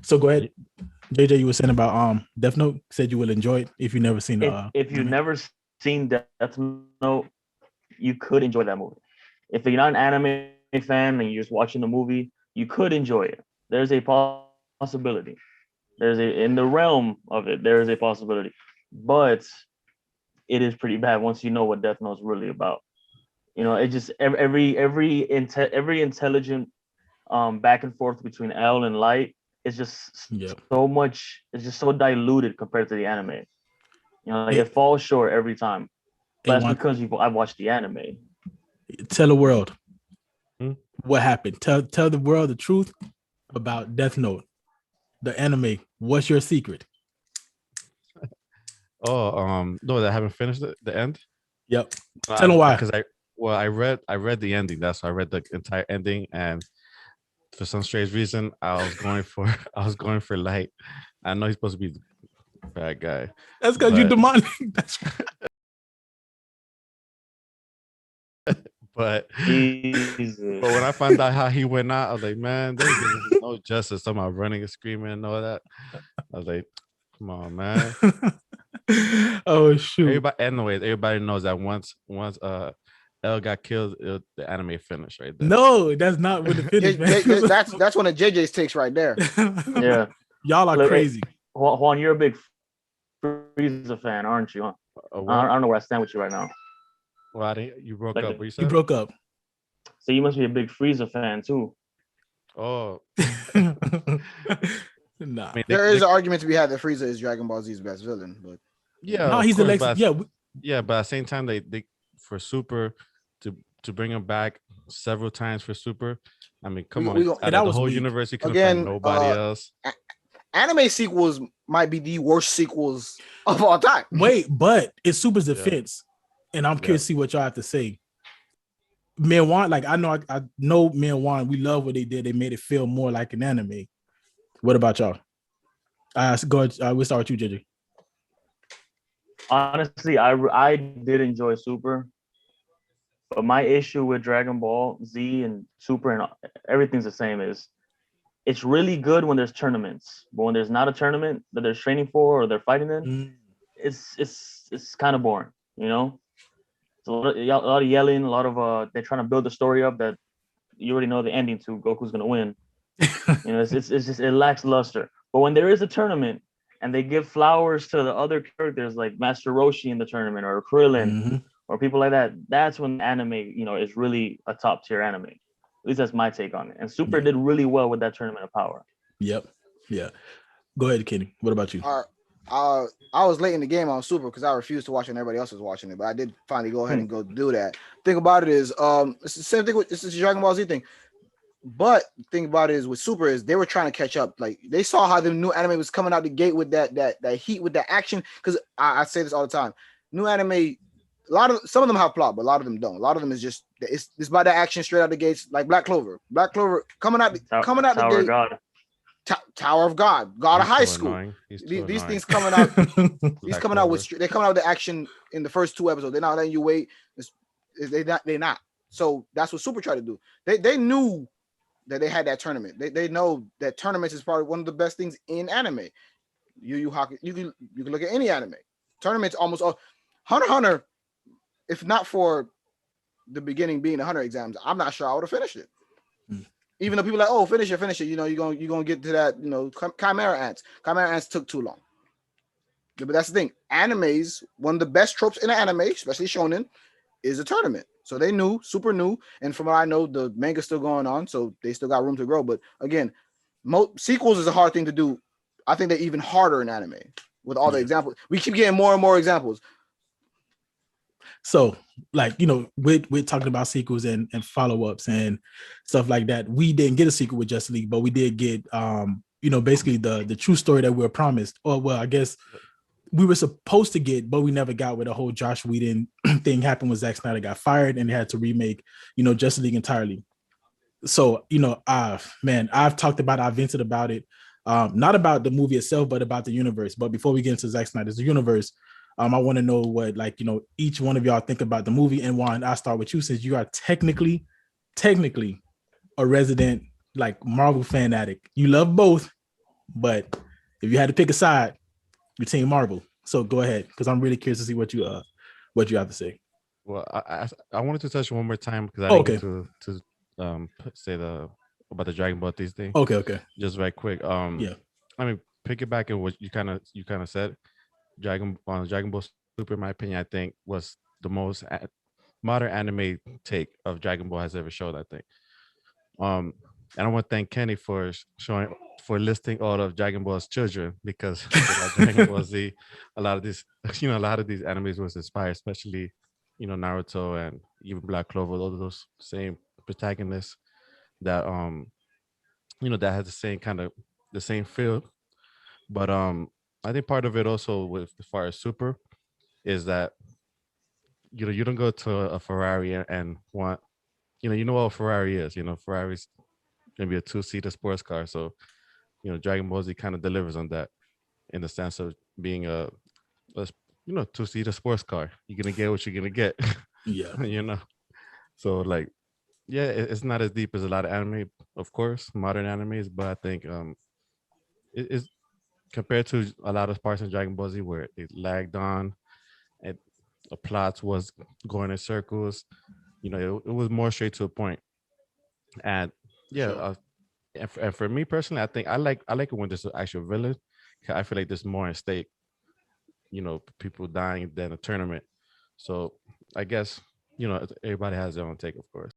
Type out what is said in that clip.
So go ahead, JJ. You were saying about Death Note. Said you will enjoy it if you never seen If you've never seen Death Note, you could enjoy that movie. If you're not an anime fan and you're just watching the movie, you could enjoy it. There's a possibility. There's a in the realm of it. There is a possibility, but it is pretty bad once you know what Death Note is really about. You know, it just every intelligent back and forth between L and Light is just so much. It's just so diluted compared to the anime. You know, like it falls short every time. But that's because I've watched the anime. Tell the world what happened. Tell the world the truth about Death Note, the anime. What's your secret? No, I haven't finished the end. Yep. Tell them why. Because I read the ending. That's why I read the entire ending, and for some strange reason, I was going for Light. I know he's supposed to be the bad guy. That's because you're demonic. But when I found out how he went out, I was like, man, there's no justice. Somehow running and screaming and all that. I was like, come on, man. Oh shoot! Everybody knows that once L got killed, the anime finished right there. No, that's not when the finish. That's one of JJ's takes right there. Yeah, y'all are crazy. Juan, you're a big Frieza fan, aren't you? Huh? I don't know where I stand with you right now. Well, you broke up. What you said? You broke up. So you must be a big Frieza fan too. Oh. Nah. I mean, there is an argument to be had that Frieza is Dragon Ball Z's best villain, but no, he's the next. Yeah, but at the same time, they for Super to bring him back several times for Super. I mean, come on, out of the whole universe, he couldn't find nobody else. Anime sequels might be the worst sequels of all time. Wait, but it's Super's defense, and I'm curious to see what y'all have to say. Me and Juan, like I know me and Juan, we love what they did. They made it feel more like an anime. What about y'all? Go ahead. We'll start with you, JJ. Honestly, I did enjoy Super, but my issue with Dragon Ball Z and Super and everything's the same is it's really good when there's tournaments, but when there's not a tournament that they're training for or they're fighting in, it's kind of boring, you know. It's a lot of yelling, a lot of they're trying to build the story up that you already know the ending to Goku's gonna win. You know, it's just it lacks luster. But when there is a tournament and they give flowers to the other characters like Master Roshi in the tournament or Krillin or people like that, that's when anime, you know, is really a top tier anime. At least that's my take on it. And Super did really well with that tournament of power. Yep. Yeah. Go ahead, Kenny. What about you? I was late in the game on Super because I refused to watch it and everybody else was watching it, but I did finally go ahead and go do that. Thing about it is, it's the same thing with this is the Dragon Ball Z thing. But the thing about it is with Super is they were trying to catch up. Like they saw how the new anime was coming out the gate with that heat, with that action. Because I say this all the time, new anime, some of them have plot, but a lot of them don't. A lot of them is just it's about the action straight out the gates, like Black Clover. Black Clover coming out the gate. God. Tower of God of High School. These things coming out. They're coming out with the action in the first 2 episodes. They're not letting you wait. They're not. So that's what Super tried to do. They knew that they had that tournament. They know that tournaments is probably one of the best things in anime. You can look at any anime. Tournaments almost all. Hunter x Hunter, if not for the beginning being the Hunter exams, I'm not sure I would have finished it. Even though people are like, oh, finish it. You know, you're gonna get to that. You know, Chimera Ants. Chimera Ants took too long. Yeah, but that's the thing. Animes, one of the best tropes in an anime, especially shonen, is a tournament. So they knew, Super new, and from what I know, the manga's still going on, so they still got room to grow. But again, sequels is a hard thing to do. I think they're even harder in anime with all the examples. We keep getting more and more examples. So, like, you know, we're talking about sequels and follow-ups and stuff like that. We didn't get a sequel with Justice League, but we did get, you know, basically the true story that we were promised. Or, well, I guess we were supposed to get, but we never got where the whole Josh Whedon thing happened when Zack Snyder got fired and they had to remake, you know, Justice League entirely. So, you know, I've vented about it, not about the movie itself, but about the universe. But before we get into Zack Snyder's universe, I want to know what, like, you know, each one of y'all think about the movie. And Juan, I'll start with you since you are technically a resident, like, Marvel fan addict. You love both, But if you had to pick a side, you're Team Marvel. So go ahead, because I'm really curious to see what you have to say. Well, I wanted to touch one more time because I didn't get to say about the Dragon Ball Z thing. Okay. Just right quick. Yeah. I mean, piggybacking what you kind of said, Dragon Ball Super, in my opinion, I think was the most modern anime take of Dragon Ball has ever showed. I think. And I want to thank Kenny for listing all of Dragon Ball's children because Dragon Ball Z, a lot of these animes was inspired, especially Naruto and even Black Clover, all of those same protagonists that that has the same feel. But I think part of it also with as far as Super is that you don't go to a Ferrari and want you know what a Ferrari is. Ferrari's gonna be a 2-seater sports car. So Dragon Ball Z kind of delivers on that in the sense of being a 2-seater sports car. You're gonna get what you're gonna get. Yeah. So like, yeah, it's not as deep as a lot of anime, of course, modern animes, but I think it's compared to a lot of parts in Dragon Ball Z where it lagged on and the plots was going in circles. It was more straight to the point. And yeah, Sure. and for me personally, I think I like it when there's an actual villain. I feel like there's more at stake. People dying than a tournament. So I guess everybody has their own take, of course.